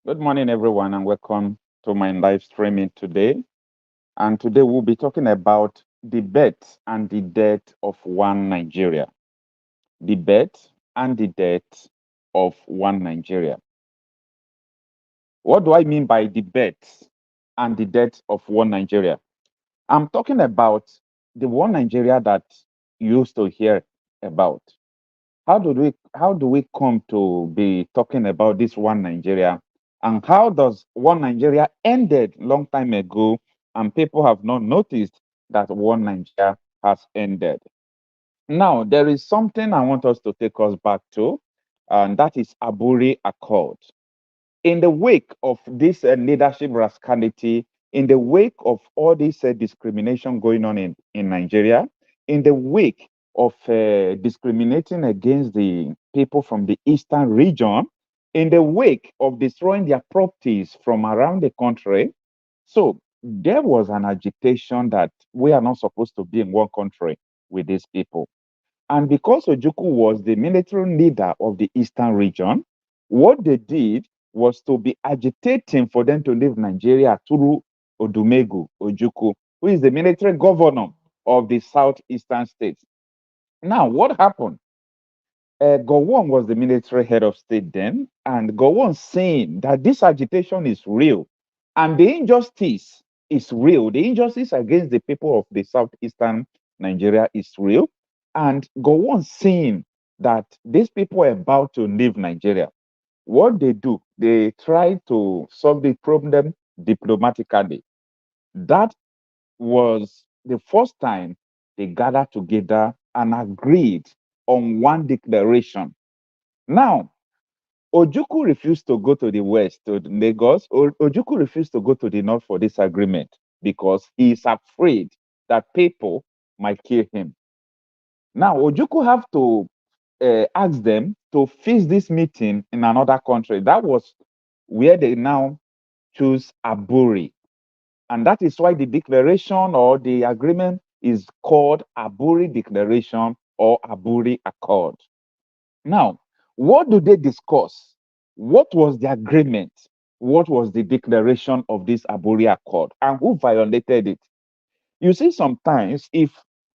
Good morning, everyone, and welcome to my live streaming today. And today we'll be talking about the birth and the death of one Nigeria. The birth and the death of one Nigeria. What do I mean by the birth and the death of one Nigeria? I'm talking about the one Nigeria that you used to hear about. How do we come to be talking about this one Nigeria, and how does one Nigeria ended long time ago and people have not noticed that one Nigeria has ended? Now there is something I want us to take us back to, and that is Aburi Accord. In the wake of this leadership rascality, in the wake of all this discrimination going on in Nigeria, in the wake of discriminating against the people from the eastern region, in the wake of destroying their properties from around the country, so there was an agitation that we are not supposed to be in one country with these people. And because Ojukwu was the military leader of the eastern region, what they did was to be agitating for them to leave Nigeria through Odumegu Ojukwu, who is the military governor of the southeastern states. Now, what happened? Gowon was the military head of state then, and Gowon saying that this agitation is real and the injustice is real. The injustice against the people of the southeastern Nigeria is real. And Gowon saying that these people are about to leave Nigeria. What they do, they try to solve the problem diplomatically. That was the first time they gathered together and agreed on one declaration. Now, Ojukwu refused to go to the west, to Lagos. Ojukwu refused to go to the north for this agreement because he is afraid that people might kill him. Now, Ojukwu have to ask them to fix this meeting in another country. That was where they now choose Aburi. And that is why the declaration or the agreement is called Aburi Declaration or Aburi Accord. Now, what do they discuss? What was the agreement? What was the declaration of this Aburi Accord? And who violated it? You see, sometimes if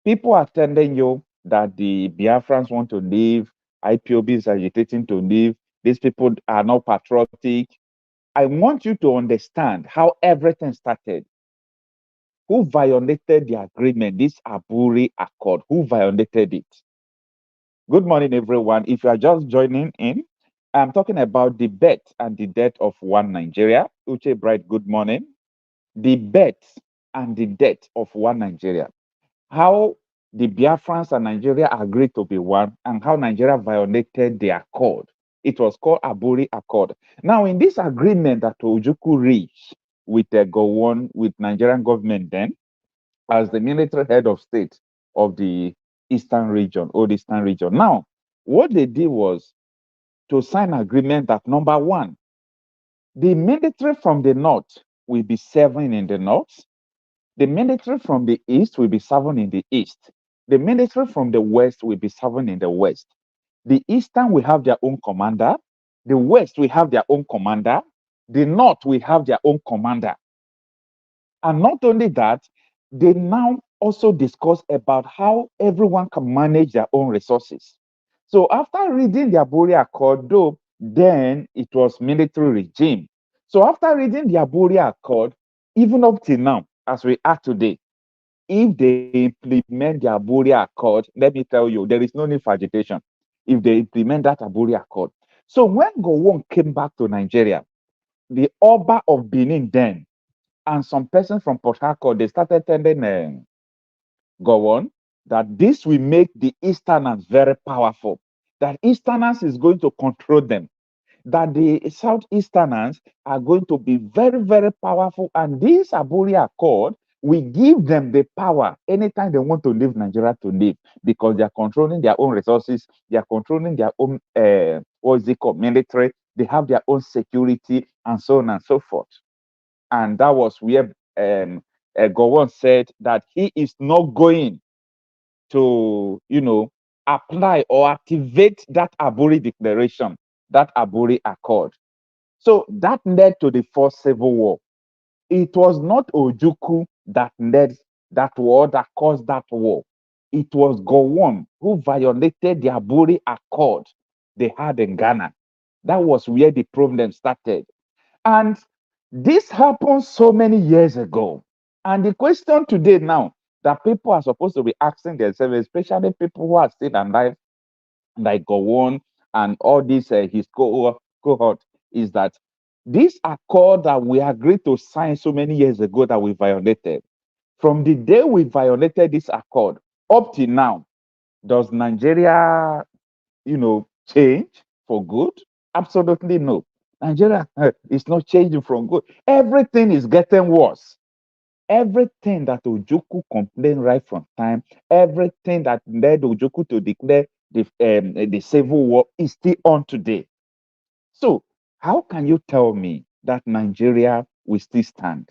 people are telling you that the Biafrans want to leave, IPOB is agitating to leave, these people are not patriotic, I want you to understand how everything started. Who violated the agreement, this Aburi Accord? Who violated it? Good morning, everyone. If you are just joining in, I'm talking about the birth and the death of one Nigeria. Uche Bright, good morning. The birth and the death of one Nigeria. How the Biafrans and Nigeria agreed to be one, and how Nigeria violated the accord. It was called Aburi Accord. Now, in this agreement that Ojukwu reached with the Gowon, with Nigerian government then, as the military head of state of the eastern region, old eastern region. Now, what they did was to sign agreement that number one, the military from the north will be serving in the north. The military from the east will be serving in the east. The military from the west will be serving in the west. The eastern will have their own commander. The west will have their own commander. The north will have their own commander. And not only that, they now also discuss about how everyone can manage their own resources. So after reading the Aburi Accord, though, then it was military regime. So after reading the Aburi Accord, even up till now, as we are today, if they implement the Aburi Accord, let me tell you, there is no need for agitation if they implement that Aburi Accord. So when Gowon came back to Nigeria, the Oba of Benin then and some person from Port Harcourt, they started telling Gowon that this will make the Easterners very powerful, that Easterners is going to control them, that the Southeasterners are going to be very, very powerful. And this Aburi Accord will give them the power anytime they want to leave Nigeria to leave because they are controlling their own resources, they are controlling their own, what is it called, military, they have their own security, and so on and so forth. And that was where Gowon said that he is not going to, apply or activate that Aburi declaration, that Aburi Accord. So that led to the first civil war. It was not Ojukwu that led that war, that caused that war. It was Gowon who violated the Aburi Accord they had in Ghana. That was where the problem started. And this happened so many years ago. And the question today now that people are supposed to be asking themselves, especially people who are still alive, like Gowon and all this his cohort, is that this accord that we agreed to sign so many years ago that we violated, from the day we violated this accord up to now, does Nigeria, change for good? Absolutely no. Nigeria is not changing from good. Everything is getting worse. Everything that Ojukwu complained right from time, everything that led Ojukwu to declare the civil war is still on today. So, how can you tell me that Nigeria will still stand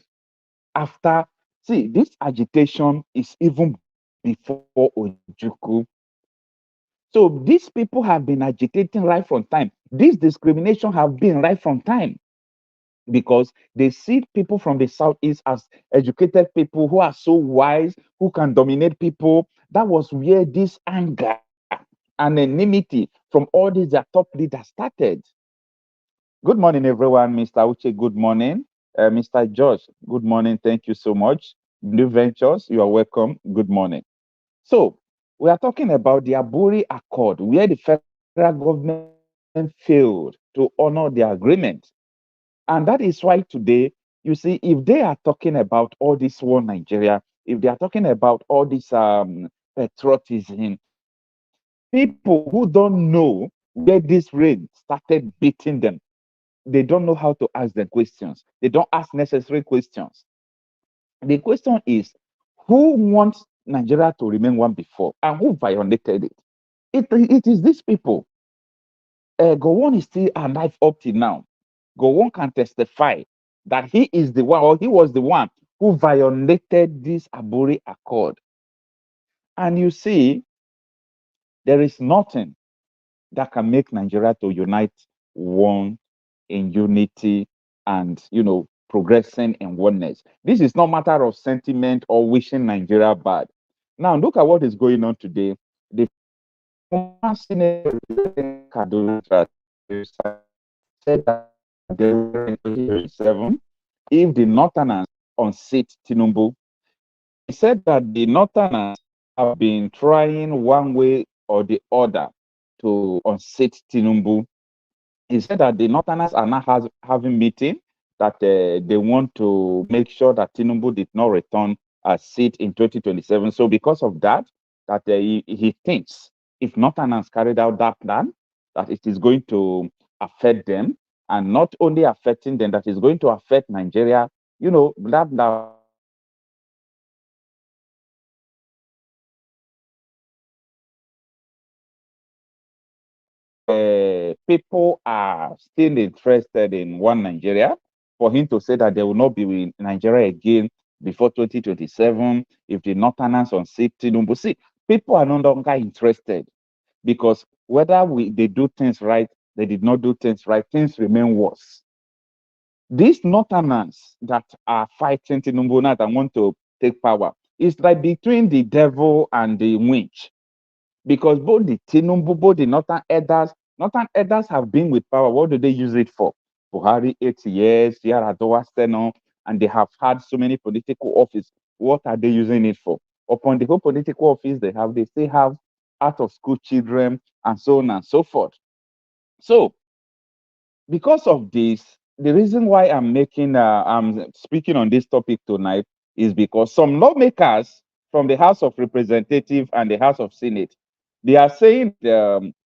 after? See, this agitation is even before Ojukwu. So these people have been agitating right from time. This discrimination have been right from time because they see people from the southeast as educated people who are so wise, who can dominate people. That was where this anger and enmity from all these their top leaders started. Good morning, everyone. Mr. Uche, good morning. Mr. George, good morning. Thank you so much. Blue Ventures, you are welcome. Good morning. So, we are talking about the Aburi Accord, where the federal government failed to honor the agreement. And that is why today, you see, if they are talking about all this war Nigeria, if they are talking about all this patriotism, people who don't know where this rain started beating them, they don't know how to ask them questions. They don't ask necessary questions. The question is, who wants Nigeria to remain one before and who violated it? It is these people. Gowon is still alive up till now. Gowon can testify that he is the one, or he was the one who violated this Aburi Accord. And you see, there is nothing that can make Nigeria to unite one in unity and progressing in oneness. This is not matter of sentiment or wishing Nigeria bad. Now look at what is going on today. The former senator representing Kaduna said that they were in 2027 if the Northerners unseat Tinubu. He said that the Northerners have been trying one way or the other to unseat Tinubu. He said that the Northerners are now having meeting that they want to make sure that Tinubu did not return a seat in 2027. So because of that, that he thinks if Northerners carried out that plan, that it is going to affect them, and not only affecting them, that is going to affect Nigeria. That people are still interested in one Nigeria, for him to say that they will not be in Nigeria again before 2027 if the Northerners unseat Tinubu. See, people are no longer interested because whether they do things right, they did not do things right, things remain worse. These Northerners that are fighting Tinubu now and want to take power, it's like between the devil and the witch because both the Tinubu, both the Northern elders have been with power. What do they use it for? Buhari, 8 years, Yar'Adua, Steno, and they have had so many political office. What are they using it for? Upon the whole political office they still have out of school children and so on and so forth. So because of this, the reason why I'm speaking on this topic tonight is because some lawmakers from the House of Representatives and the House of Senate, they are saying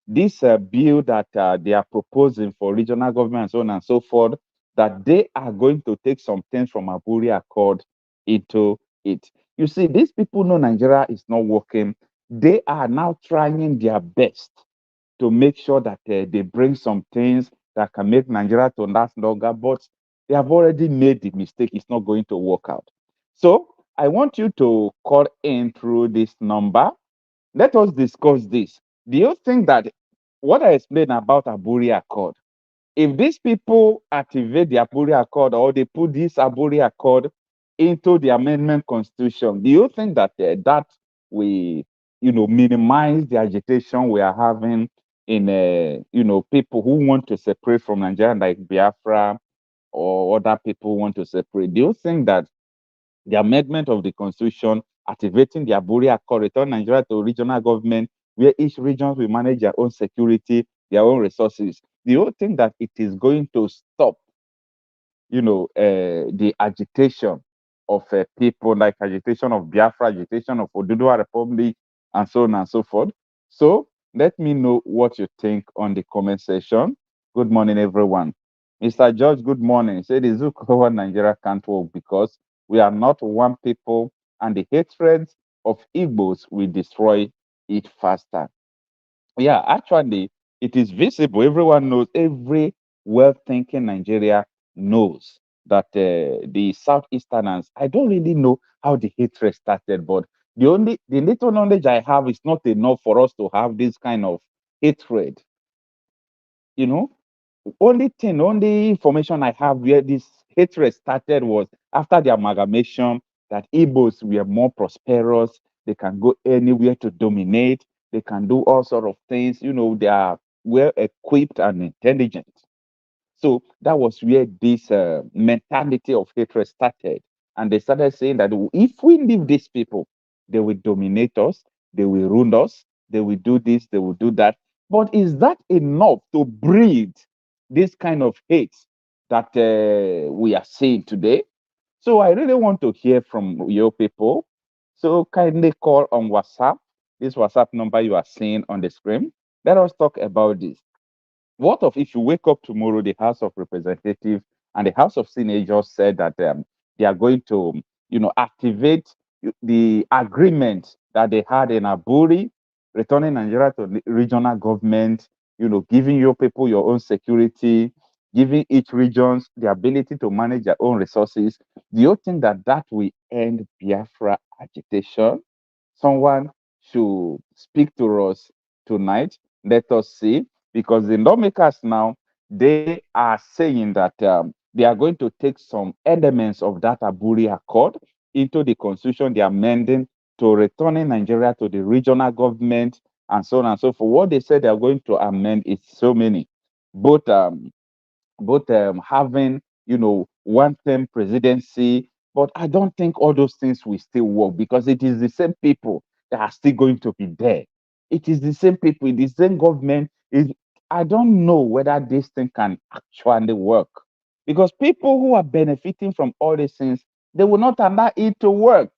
this bill that they are proposing for regional government and so on and so forth, that they are going to take some things from Aburi Accord into it. You see, these people know Nigeria is not working. They are now trying their best to make sure that they bring some things that can make Nigeria to last longer, but they have already made the mistake. It's not going to work out. So I want you to call in through this number. Let us discuss this. Do you think that what I explained about Aburi Accord, If these people activate the Aburi Accord or they put this Aburi Accord into the amendment constitution, do you think that that we, minimize the agitation we are having in, people who want to separate from Nigeria, like Biafra or other people want to separate? Do you think that the amendment of the constitution activating the Aburi Accord return Nigeria to regional government where each region will manage their own security, their own resources? Do you think that it is going to stop, the agitation of people, like agitation of Biafra, agitation of Oduduwa Republic, and so on and so forth? So let me know what you think on the comment section. Good morning, everyone. Mr. George, good morning. He said the Zukowa Nigeria can't work because we are not one people, and the hatred of Igbos will destroy it faster. Yeah, actually, it is visible. Everyone knows, every well-thinking Nigeria knows that the Southeasterners, I don't really know how the hatred started, but the little knowledge I have is not enough for us to have this kind of hatred. You know, only information I have where this hatred started was after the amalgamation, that Igbos were more prosperous. They can go anywhere to dominate. They can do all sort of things. They are well equipped and intelligent. So that was where this mentality of hatred started. And they started saying that if we leave these people, they will dominate us, they will ruin us, they will do this, they will do that. But is that enough to breed this kind of hate that we are seeing today? So I really want to hear from your people. So kindly call on WhatsApp, this WhatsApp number you are seeing on the screen. Let us talk about this. What of if you wake up tomorrow, the House of Representatives and the House of Senators said that they are going to, activate the agreement that they had in Aburi, returning Nigeria to the regional government, giving your people your own security, giving each regions the ability to manage their own resources. Do you think that that will end Biafra agitation? Someone should speak to us tonight. Let us see, because the lawmakers now, they are saying that they are going to take some elements of that Aburi Accord into the constitution. They are amending to returning Nigeria to the regional government and so on and so forth. What they said they are going to amend is so many, both having, one term presidency. But I don't think all those things will still work, because it is the same people that are still going to be there. It is the same people, the same government. I don't know whether this thing can actually work, because people who are benefiting from all these things, they will not allow it to work.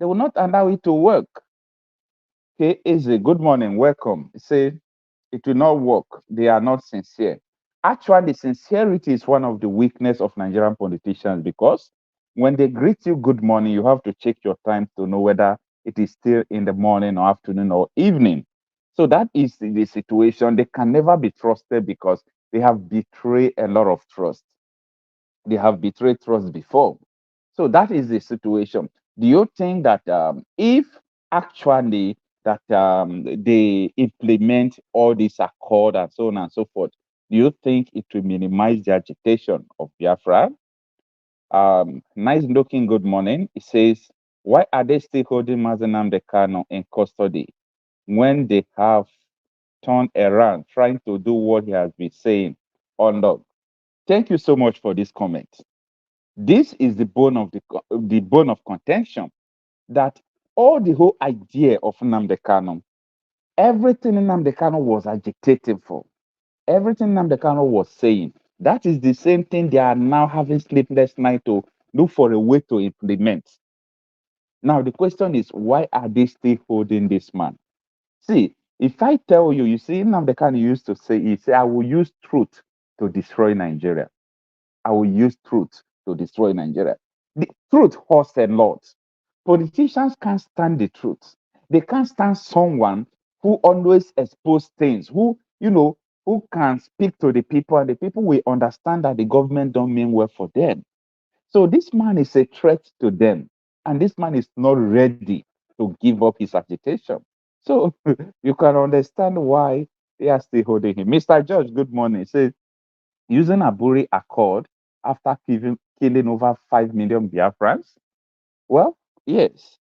They will not allow it to work. Okay, Izzy, good morning, welcome. Say it will not work. They are not sincere. Actually, sincerity is one of the weakness of Nigerian politicians, because when they greet you good morning, you have to check your time to know whether it is still in the morning or afternoon or evening. So that is the situation. They can never be trusted because they have betrayed a lot of trust. They have betrayed trust before. So that is the situation. Do you think that if actually that they implement all this accord and so on and so forth, do you think it will minimize the agitation of Biafra? Nice looking, good morning. It says, why are they still holding Nnamdi Kanu in custody when they have turned around trying to do what he has been saying on log? Thank you so much for this comment. This is the bone of contention, that all the whole idea of Nnamdi Kanu, everything Nnamdi Kanu was agitating for, everything Nnamdi Kanu was saying, that is the same thing they are now having sleepless night to look for a way to implement. Now the question is, why are they still holding this man? See, if I tell you, you see, Nnamdi Kanu used to say, he said, I will use truth to destroy Nigeria. I will use truth to destroy Nigeria. The truth hurts a lot. Politicians can't stand the truth. They can't stand someone who always expose things, who can speak to the people, and the people will understand that the government don't mean well for them. So this man is a threat to them, and this man is not ready to give up his agitation. So you can understand why they are still holding him. Mr. George, good morning. Say, using Aburi Accord after killing over 5 million Biafrans? Well, yes.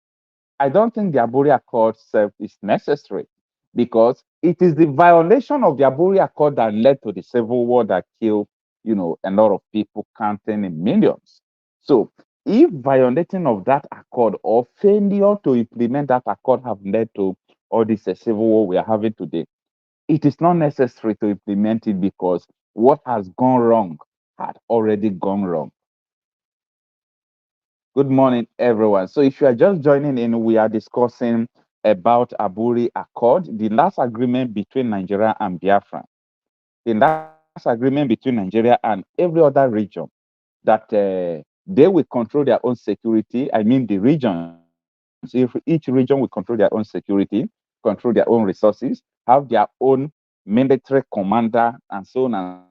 I don't think the Aburi Accord itself is necessary because it is the violation of the Aburi Accord that led to the civil war that killed, a lot of people, counting in millions. So, if violating of that accord or failure to implement that accord have led to all this civil war we are having today, it is not necessary to implement it because what has gone wrong had already gone wrong. Good morning, everyone. So, if you are just joining in, we are discussing about Aburi Accord, the last agreement between Nigeria and Biafra, the last agreement between Nigeria and every other region that they will control their own security. I mean, the regions, if each region will control their own security, control their own resources, have their own military commander, and so on and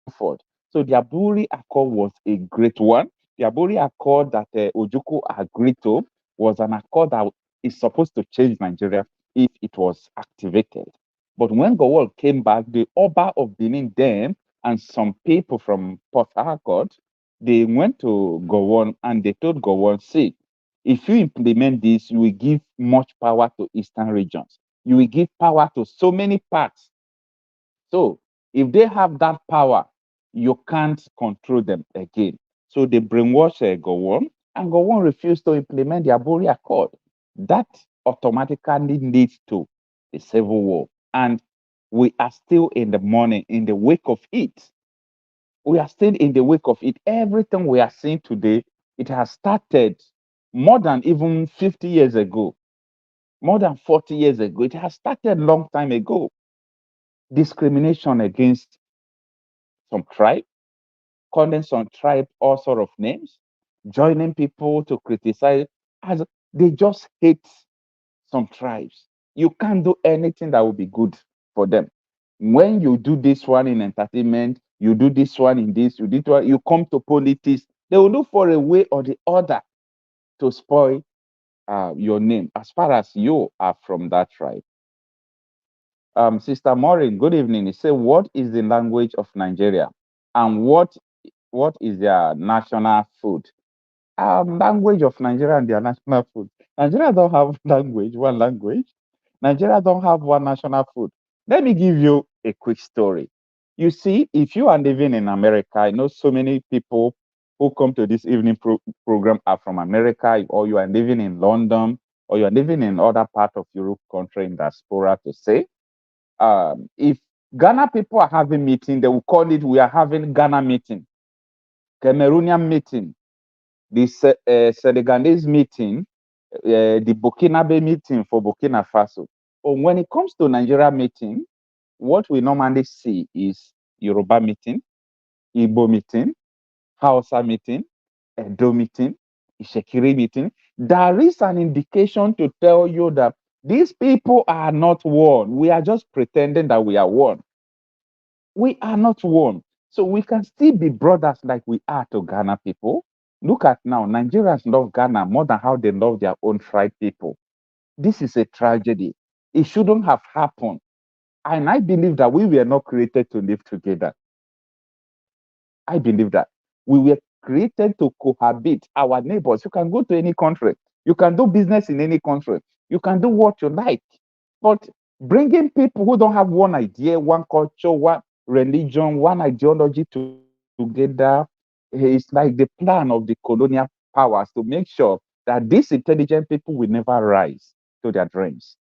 so forth. So the Aburi Accord was a great one. The Aburi Accord that Ojukwu agreed to was an accord that is supposed to change Nigeria if it was activated. But when Gowon came back, the Oba of Benin then and some people from Port Harcourt, they went to Gowon and they told Gowon, see, if you implement this, you will give much power to eastern regions. You will give power to so many parts. So if they have that power, you can't control them again. So they brainwash Gowon, and Gowon refused to implement the Aburi Accord. That automatically leads to the civil war. And we are still in the morning, in the wake of it. We are still in the wake of it. Everything we are seeing today, it has started more than even 50 years ago, more than 40 years ago. It has started a long time ago. Discrimination against some tribe, calling some tribe all sort of names, joining people to criticize as they just hate some tribes. You can't do anything that will be good for them. When you do this one in entertainment, you do this one in this, you do one, you come to politics, they will look for a way or the other to spoil your name as far as you are from that tribe. Sister Maureen, good evening. He said, what is the language of Nigeria and what is their national food? Language of Nigeria and their national food. Nigeria don't have one language. Nigeria don't have one national food. Let me give you a quick story. You see, if you are living in America, I know so many people who come to this evening program are from America, or you are living in London, or you are living in other part of Europe country in diaspora to say, if Ghana people are having meeting, they will call it, we are having Ghana meeting, Cameroonian meeting, the Senegalese meeting, the Burkinabe meeting for Burkina Faso. But when it comes to Nigeria meeting, what we normally see is Yoruba meeting, Igbo meeting, Hausa meeting, Edo meeting, Ishekiri meeting. There is an indication to tell you that these people are not one. We are just pretending that we are one. We are not one. So we can still be brothers like we are to Ghana people. Look at now, Nigerians love Ghana more than how they love their own tribe people. This is a tragedy. It shouldn't have happened. And I believe that we were not created to live together. I believe that. We were created to cohabit our neighbors. You can go to any country. You can do business in any country. You can do what you like. But bringing people who don't have one idea, one culture, one religion, one ideology together is like the plan of the colonial powers to make sure that these intelligent people will never rise to their dreams.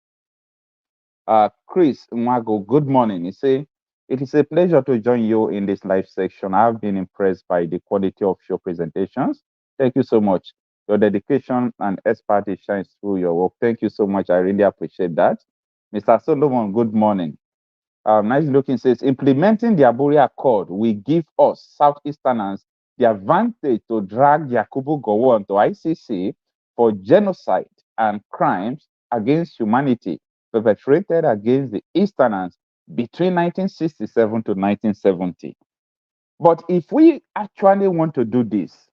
Chris Mwago, good morning. He say, it is a pleasure to join you in this live section. I've been impressed by the quality of your presentations. Thank you so much. Your dedication and expertise shines through your work. Thank you so much. I really appreciate that. Mr. Solomon, good morning. Nice looking says, implementing the Aburi Accord will give us Southeasterners the advantage to drag Yakubu Gowon to ICC for genocide and crimes against humanity perpetrated against the Easterners between 1967 to 1970. But if we actually want to do this,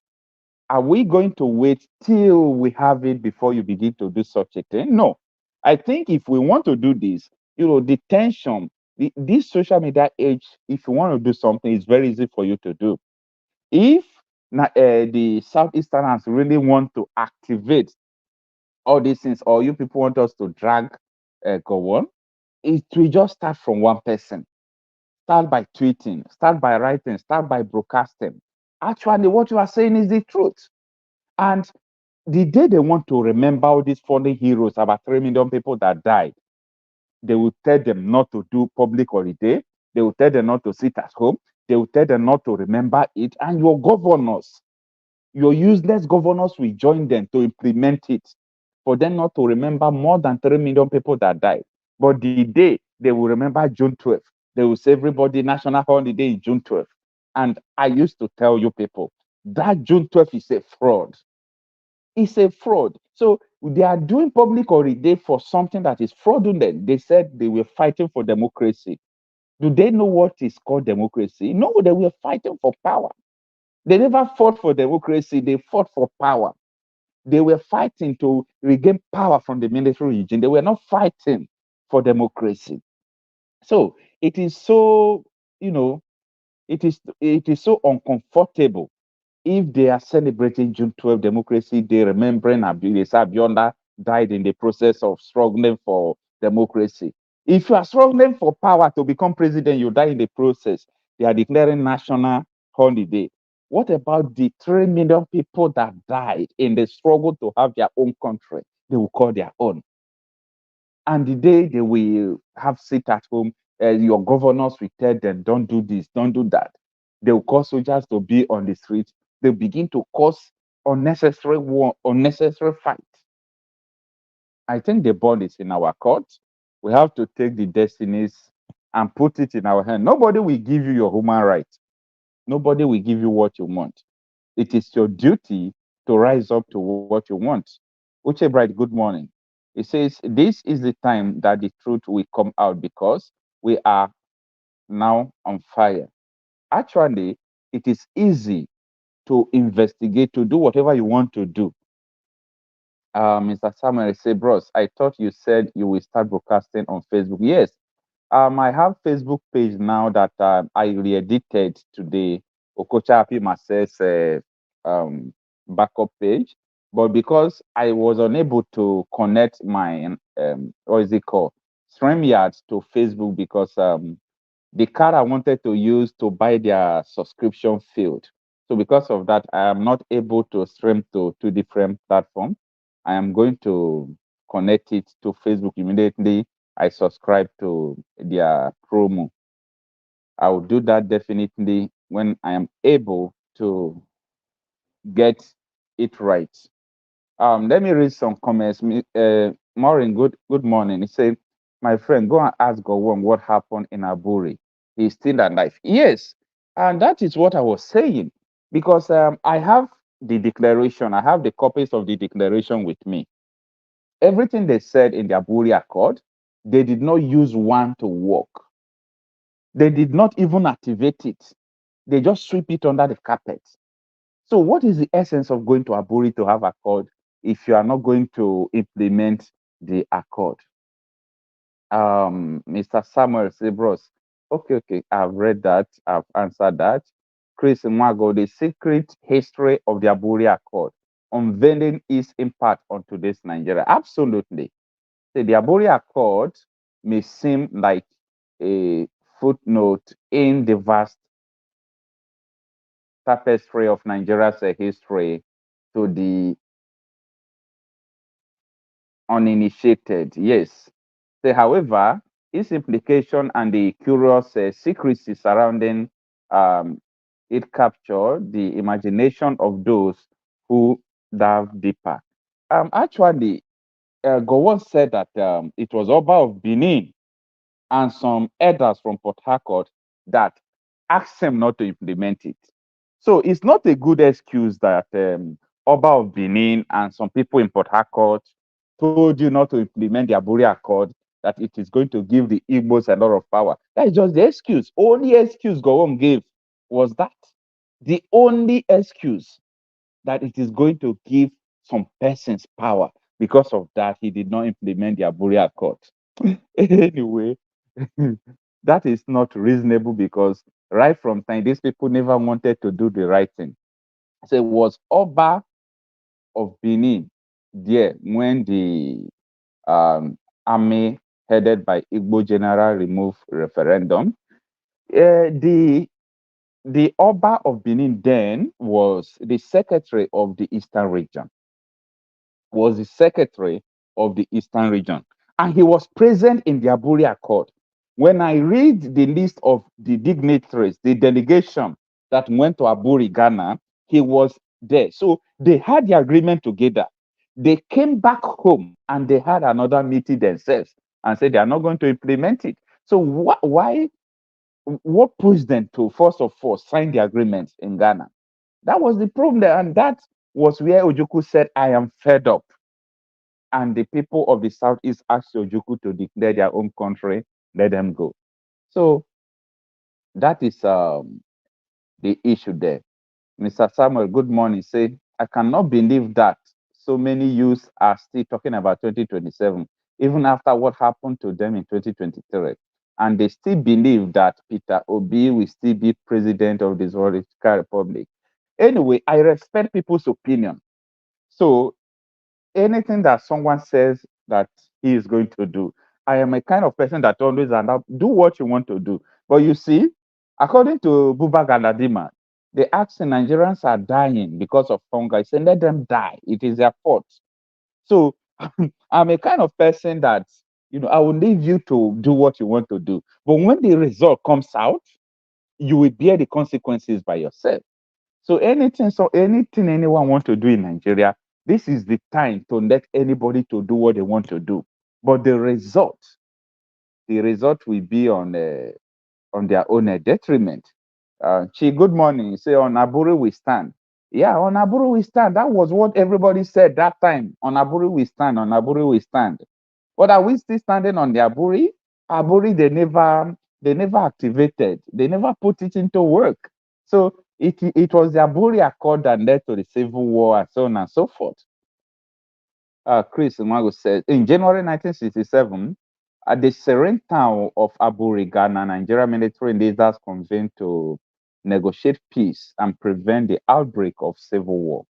are we going to wait till we have it before you begin to do such a thing? No. I think if we want to do this, the tension This social media age, if you want to do something, it's very easy for you to do. If the Southeasterners really want to activate all these things, or you people want us to drag go on, it will just start from one person. Start by tweeting, start by writing, start by broadcasting. Actually, what you are saying is the truth. And the day they want to remember all these fallen heroes, about 3 million people that died, they will tell them not to do public holiday. They will tell them not to sit at home. They will tell them not to remember it. And your governors, your useless governors will join them to implement it for them not to remember more than 3 million people that died. But the day they will remember June 12th, they will say everybody national holiday is June 12th. And I used to tell you people that June 12th is a fraud. It's a fraud. So they are doing public holiday for something that is fraudulent. They said they were fighting for democracy. Do they know what is called democracy? No, they were fighting for power. They never fought for democracy, they fought for power. They were fighting to regain power from the military regime. They were not fighting for democracy. So it is so, you know, it is so uncomfortable if they are celebrating June 12th Democracy Day, remembering Abiola died in the process of struggling for democracy. If you are struggling for power to become president, you die in the process. They are declaring national holiday. What about the 3 million people that died in the struggle to have their own country? They will call their own. And the day they will have sit at home, your governors will tell them, don't do this, don't do that. They will cause soldiers to be on the streets. They begin to cause unnecessary war, unnecessary fight. I think the ball is in our court. We have to take the destinies and put it in our hand. Nobody will give you your human right. Nobody will give you what you want. It is your duty to rise up to what you want. Uche Bright, good morning. It says, this is the time that the truth will come out because we are now on fire. Actually, it is easy to investigate, to do whatever you want to do. Mr. Samuel say, bros, I thought you said you will start broadcasting on Facebook. Yes, I have Facebook page now that I re-edited to the Okocha Happy Marcel's backup page, but because I was unable to connect my what is it called, StreamYard to Facebook because the card I wanted to use to buy their subscription failed. So because of that, I am not able to stream to two different platforms. I am going to connect it to Facebook immediately. I subscribe to their promo. I will do that definitely when I am able to get it right. Let me read some comments. Maureen, good morning. He said, my friend, go and ask Gowon what happened in Aburi. He's still alive. Yes, and that is what I was saying. Because I have the declaration, I have the copies of the declaration with me. Everything they said in the Aburi Accord, they did not use one to work. They did not even activate it. They just sweep it under the carpet. So, what is the essence of going to Aburi to have accord if you are not going to implement the accord? Mr. Samuel Sebros. Okay, I've read that. I've answered that. Chris Mago, the secret history of the Aburi Accord, unveiling its impact on today's Nigeria. Absolutely. The Aburi Accord may seem like a footnote in the vast tapestry of Nigeria's history to the uninitiated. Yes. So, however, its implication and the curious secrecy surrounding um, it capture the imagination of those who dive deeper. Actually, Gowon said that it was Oba of Benin and some elders from Port Harcourt that asked him not to implement it. So it's not a good excuse that Oba of Benin and some people in Port Harcourt told you not to implement the Aburi Accord, that it is going to give the Igbos a lot of power. That is just the excuse. Only excuse Gowon gave was that. The only excuse that it is going to give some persons power. Because of that, he did not implement the Aburi Accord. Anyway, that is not reasonable because right from time, these people never wanted to do the right thing. So it was Oba of Benin there when the army headed by Igbo General remove referendum. The Oba of Benin then was the secretary of the Eastern region, was the secretary of the Eastern region, and he was present in the Aburi Accord. When I read the list of the dignitaries, the delegation that went to Aburi, Ghana, he was there. So they had the agreement together. They came back home and they had another meeting themselves and said they are not going to implement it. So why? What pushed them to first of all sign the agreement in Ghana? That was the problem there, and that was where Ojukwu said, "I am fed up." And the people of the Southeast asked Ojukwu to declare their own country, let them go. So that is the issue there. Mr. Samuel, good morning. Say, I cannot believe that so many youths are still talking about 2027, even after what happened to them in 2023. And they still believe that Peter Obi will still be president of the Zoological Republic. Anyway, I respect people's opinion. So anything that someone says that he is going to do, I am a kind of person that always allow do what you want to do. But you see, according to Buba Galadima, they ask Nigerians are dying because of hunger. I say let them die. It is their fault. So I'm a kind of person that I will leave you to do what you want to do. But when the result comes out, you will bear the consequences by yourself. So anything anyone wants to do in Nigeria, this is the time to let anybody to do what they want to do. But the result will be on their own detriment. Chi, good morning. Say on Aburi we stand. Yeah, on Aburi we stand. That was what everybody said that time. On Aburi we stand. On Aburi we stand. But are we still standing on the Aburi? Aburi, they never activated. They never put it into work. So it was the Aburi Accord that led to the civil war and so on and so forth. Chris Umago said in January 1967, at the serene town of Aburi, Ghana, Nigeria military leaders convened to negotiate peace and prevent the outbreak of civil war.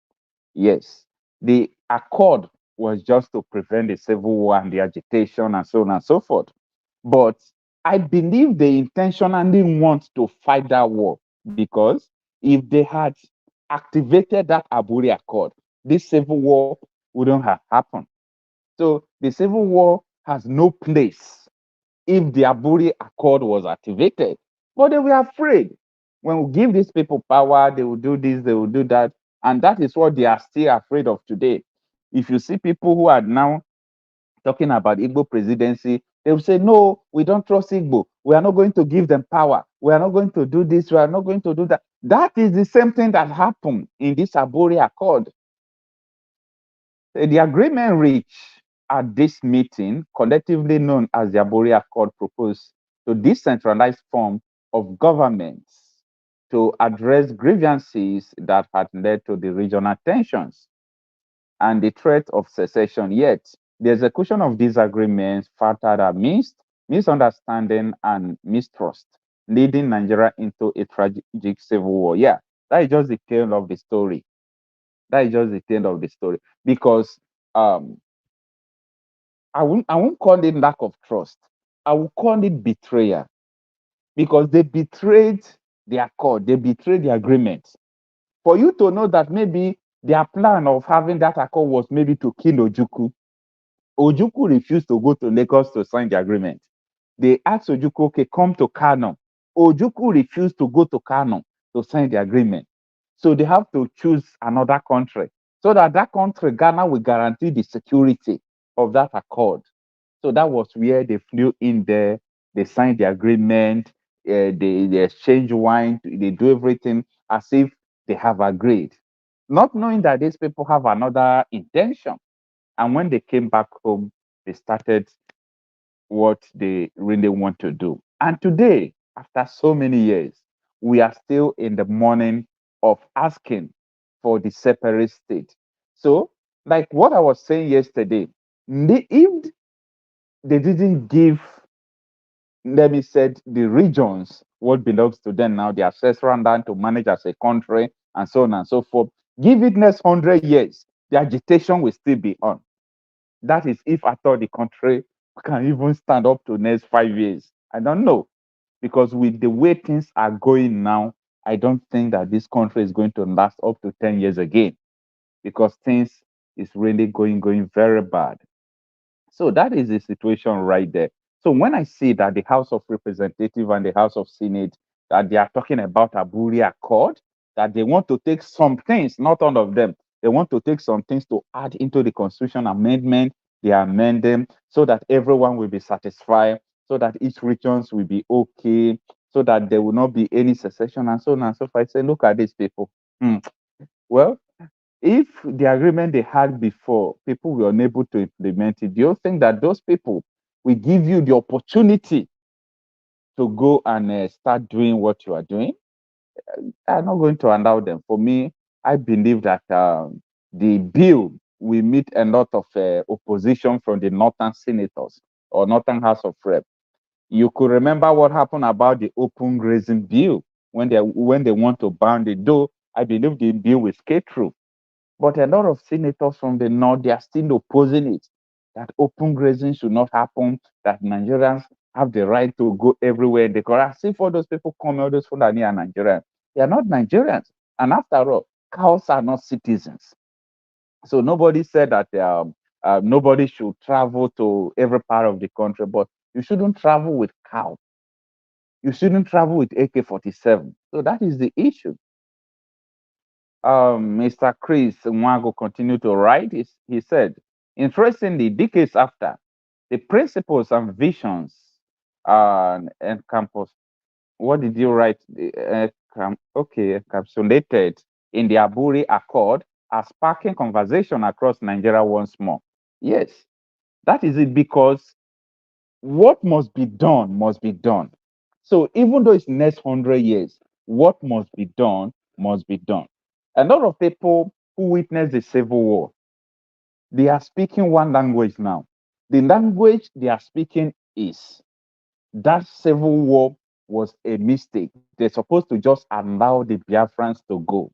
Yes, the accord was just to prevent the civil war and the agitation and so on and so forth. But I believe they intentionally want to fight that war because if they had activated that Aburi Accord, this civil war wouldn't have happened. So the civil war has no place if the Aburi Accord was activated. But they were afraid. When we give these people power, they will do this, they will do that. And that is what they are still afraid of today. If you see people who are now talking about Igbo presidency, they will say, no, we don't trust Igbo. We are not going to give them power. We are not going to do this. We are not going to do that. That is the same thing that happened in this Aburi Accord. The agreement reached at this meeting, collectively known as the Aburi Accord, proposed to decentralize form of governments to address grievances that had led to the regional tensions and the threat of secession. Yet, the execution of these agreements factored a misunderstanding and mistrust, leading Nigeria into a tragic civil war. Yeah, that is just the tale of the story. That is just the tale of the story. Because um, I won't call it lack of trust. I will call it betrayal. Because they betrayed the accord, they betrayed the agreement. For you to know that maybe their plan of having that accord was maybe to kill Ojukwu. Ojukwu refused to go to Lagos to sign the agreement. They asked Ojukwu, okay, come to Kano. Ojukwu refused to go to Kano to sign the agreement. So they have to choose another country so that that country, Ghana, will guarantee the security of that accord. So that was where they flew in there. They signed the agreement. They exchange wine. They do everything as if they have agreed, not knowing that these people have another intention. And when they came back home, they started what they really want to do. And today, after so many years, we are still in the morning of asking for the separate state. So, like what I was saying yesterday, if they didn't give let me said the regions, what belongs to them now, the ancestral land to manage as a country, and so on and so forth. Give it next 100 years, the agitation will still be on. That is if at all the country can even stand up to next 5 years. I don't know. Because with the way things are going now, I don't think that this country is going to last up to 10 years again. Because things is really going very bad. So that is the situation right there. So when I see that the House of Representatives and the House of Senate, that they are talking about Aburi Accord, that they want to take some things, not all of them, they want to take some things to add into the Constitution amendment. They amend them so that everyone will be satisfied, so that each regions will be okay, so that there will not be any secession and so on and so forth. I say, look at these people. Hmm. Well, if the agreement they had before, people were unable to implement it, do you think that those people will give you the opportunity to go and start doing what you are doing? I'm not going to allow them. For me, I believe that the bill will meet a lot of opposition from the northern senators or northern House of Rep. You could remember what happened about the open grazing bill when they want to ban it. Though I believe the bill will skate through. But a lot of senators from the north, they are still opposing it. That open grazing should not happen, that Nigerians have the right to go everywhere. They could see for those people come, all those Fulani are Nigerians. They are not Nigerians. And after all, cows are not citizens. So nobody said that nobody should travel to every part of the country, but you shouldn't travel with cow. You shouldn't travel with AK-47. So that is the issue. Mr. Chris Mwago continued to write. He said, interestingly, decades after, the principles and visions and campus, what did you write? Okay, encapsulated in the Aburi Accord are sparking conversation across Nigeria once more. Yes, that is it, because what must be done must be done. So even though it's next 100 years, what must be done must be done. A lot of people who witnessed the civil war, they are speaking one language now. The language they are speaking is that civil war was a mistake. They're supposed to just allow the Biafrans to go.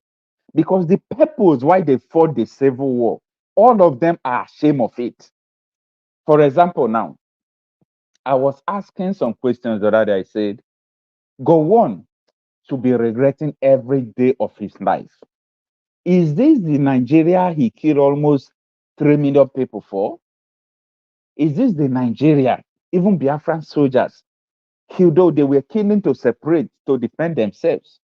Because the purpose why they fought the civil war, all of them are ashamed of it. For example, now, I was asking some questions the other day. I said, go on to be regretting every day of his life. Is this the Nigeria he killed almost 3 million people for? Is this the Nigeria, even Biafran soldiers, killed, though they were killing to separate, to defend themselves?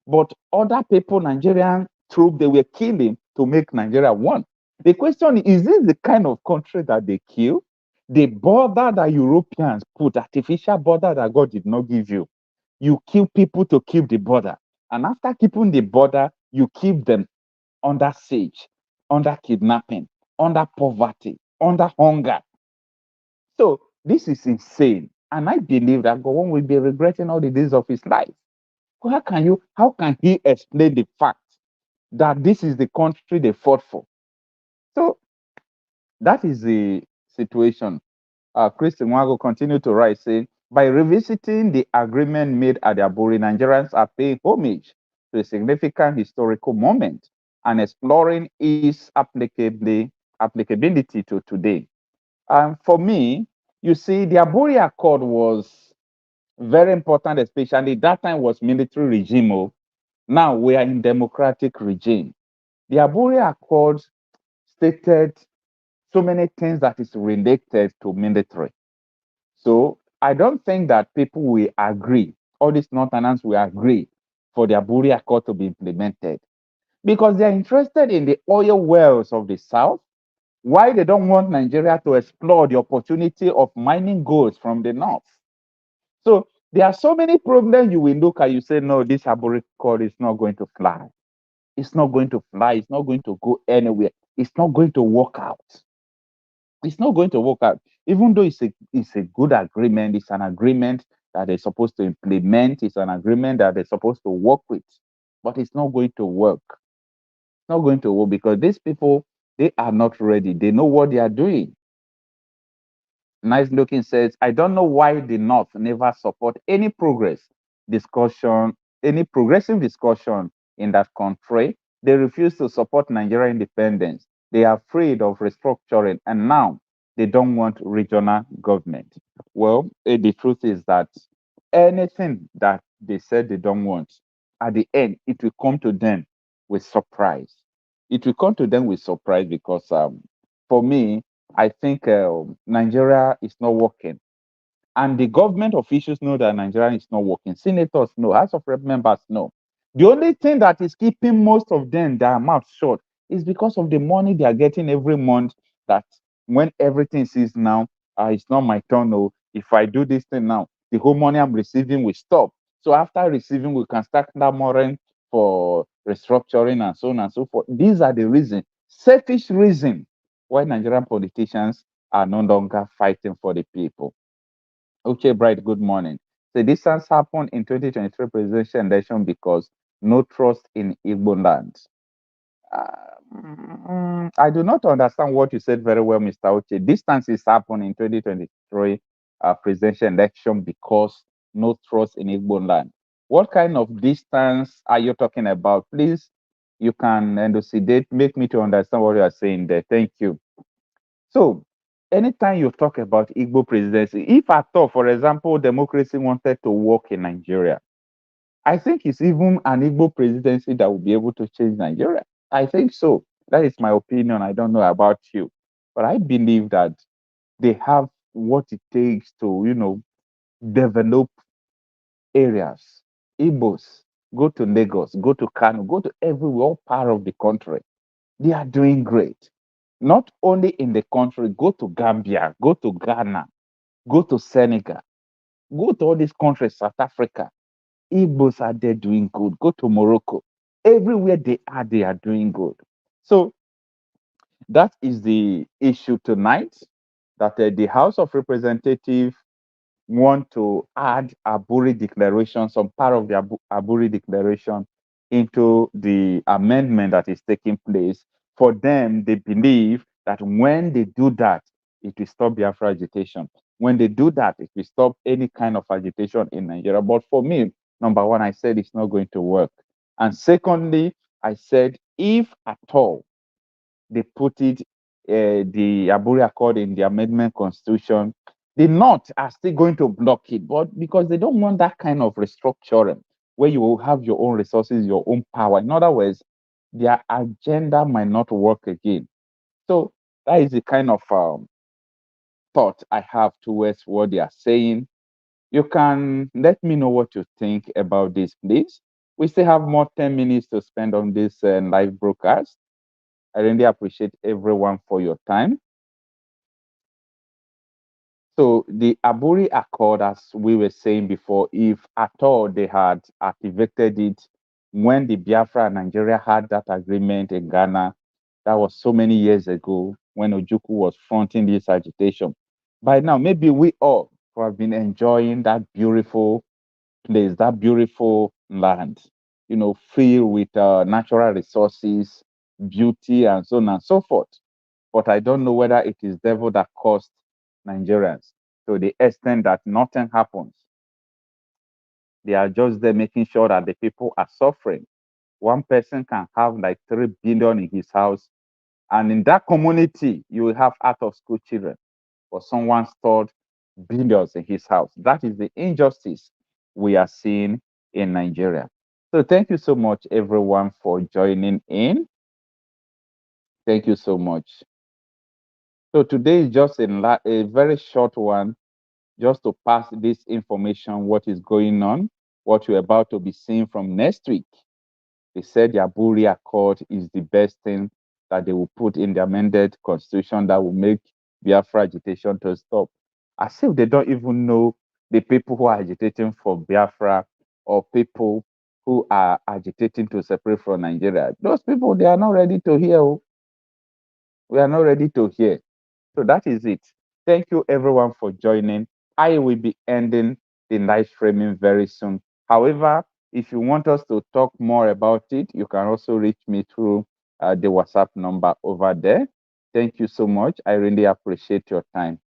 But other people, Nigerian troops, they were killing to make Nigeria one. The question is this the kind of country that they kill? The border that Europeans put, artificial border that God did not give you. You kill people to keep the border. And after keeping the border, you keep them under siege, under kidnapping, under poverty, under hunger. So this is insane. And I believe that God will be regretting all the days of his life. How can he explain the fact that this is the country they fought for? So that is the situation. Christian Wago continued to write, saying, by revisiting the agreement made at the Aburi, Nigerians are paying homage to a significant historical moment and exploring its applicability to today. For me, you see, the Aburi Accord was very important, especially that time was military regime. Now we are in democratic regime. The Aburi Accord stated so many things that is related to military. So I don't think that people will agree, all these northerners will agree for the Aburi Accord to be implemented because they're interested in the oil wells of the south. Why they don't want Nigeria to explore the opportunity of mining gold from the north? So there are so many problems you will look at, you say, no, this Aburi Accord is not going to fly. It's not going to fly. It's not going to go anywhere. It's not going to work out. It's not going to work out. Even though it's a good agreement, it's an agreement that they're supposed to implement, it's an agreement that they're supposed to work with, but it's not going to work. It's not going to work because these people, they are not ready. They know what they are doing. Nice looking says, I don't know why the North never support any discussion, any progressive discussion in that country. They refuse to support Nigeria independence. They are afraid of restructuring, and now they don't want regional government. Well, the truth is that anything that they said they don't want, at the end, it will come to them with surprise. It will come to them with surprise because, for me, I think Nigeria is not working. And the government officials know that Nigeria is not working. Senators know. House of Rep members know. The only thing that is keeping most of them their mouth shut is because of the money they are getting every month. That when everything is now, it's not my turn. Oh, if I do this thing now, the whole money I'm receiving will stop. So after receiving, we can start clamoring for restructuring and so on and so forth. These are the reasons, selfish reason, why Nigerian politicians are no longer fighting for the people. Okay, Bright, good morning. So this has happened in 2023 presidential election because no trust in Igbo land. I do not understand what you said very well, Mr. Oche. Distance is happening in 2023 presidential election because no trust in Igbo land. What kind of distance are you talking about? Please, you can elucidate, make me to understand what you are saying there. Thank you. So, anytime you talk about Igbo presidency, if at all, for example, democracy wanted to work in Nigeria, I think it's even an Igbo presidency that will be able to change Nigeria. I think so. That is my opinion. I don't know about you, but I believe that they have what it takes to, develop areas. Igbos go to Lagos, go to Kano, go to everywhere, all part of the country. They are doing great. Not only in the country, go to Gambia, go to Ghana, go to Senegal, go to all these countries, South Africa. Igbos are there doing good. Go to Morocco. Everywhere they are doing good. So that is the issue tonight, that the House of Representatives want to add Aburi Declaration, some part of the Aburi Declaration, into the amendment that is taking place. For them, they believe that when they do that, it will stop Biafra agitation. When they do that, it will stop any kind of agitation in Nigeria. But for me, number one, I said it's not going to work. And secondly, I said if at all they put it, the Aburi Accord in the amendment constitution, the North are still going to block it, but because they don't want that kind of restructuring where you will have your own resources, your own power. In other words, their agenda might not work again. So that is the kind of thought I have towards what they are saying. You can let me know what you think about this, please. We still have more 10 minutes to spend on this live broadcast. I really appreciate everyone for your time. So the Aburi Accord, as we were saying before, if at all they had activated it when the Biafra and Nigeria had that agreement in Ghana, that was so many years ago when Ojukwu was fronting this agitation. By now, maybe we all have been enjoying that beautiful place, that beautiful land, filled with natural resources, beauty, and so on and so forth. But I don't know whether it is devil that caused Nigerians to the extent that nothing happens. They are just there making sure that the people are suffering. One person can have like 3 billion in his house, and in that community, you will have out of school children, but someone stored billions in his house. That is the injustice we are seeing in Nigeria. So thank you so much, everyone, for joining in. Thank you so much. So today is just a very short one, just to pass this information, what is going on, what you're about to be seeing from next week. They said the Aburi Accord is the best thing that they will put in the amended constitution that will make Biafra agitation to stop. As if they don't even know the people who are agitating for Biafra or people who are agitating to separate from Nigeria. Those people, they are not ready to hear. We are not ready to hear. So that is it. Thank you, everyone, for joining. I will be ending the live streaming very soon. However, if you want us to talk more about it, you can also reach me through the WhatsApp number over there. Thank you so much. I really appreciate your time.